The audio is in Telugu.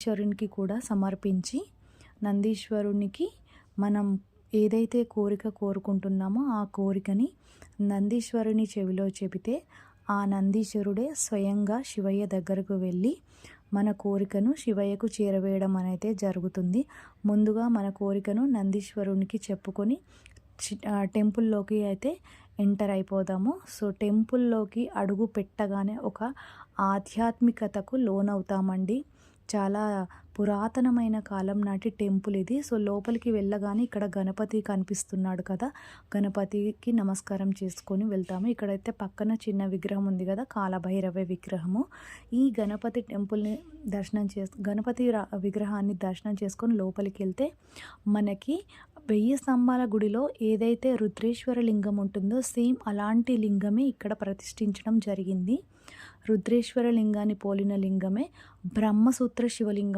నందీశ్వరునికి కూడా సమర్పించి నందీశ్వరునికి మనం ఏదైతే కోరిక కోరుకుంటున్నామో ఆ కోరికని నందీశ్వరుని చెవిలో చెబితే ఆ నందీశ్వరుడే స్వయంగా శివయ్య దగ్గరకు వెళ్ళి మన కోరికను శివయ్యకు చేరవేయడం అనేది జరుగుతుంది. ముందుగా మన కోరికను నందీశ్వరునికి చెప్పుకొని టెంపుల్లోకి అయితే ఎంటర్ అయిపోదాము. సో టెంపుల్లోకి అడుగు పెట్టగానే ఒక ఆధ్యాత్మికతకు లోనవుతామండి. చాలా పురాతనమైన కాలం నాటి టెంపుల్ ఇది. సో లోపలికి వెళ్ళగానే ఇక్కడ గణపతి కనిపిస్తున్నాడు కదా, గణపతికి నమస్కారం చేసుకొని వెళ్తాము. ఇక్కడైతే పక్కన చిన్న విగ్రహం ఉంది కదా, కాలభైరవ విగ్రహము. ఈ గణపతి టెంపుల్ని విగ్రహాన్ని దర్శనం చేసుకొని లోపలికి వెళ్తే మనకి 1000 స్తంభాల గుడిలో ఏదైతే రుద్రేశ్వర లింగం ఉంటుందో సేమ్ అలాంటి లింగమే ఇక్కడ ప్రతిష్ఠించడం జరిగింది. రుద్రేశ్వర లింగాన్ని పోలిన లింగమే బ్రహ్మసూత్ర శివలింగం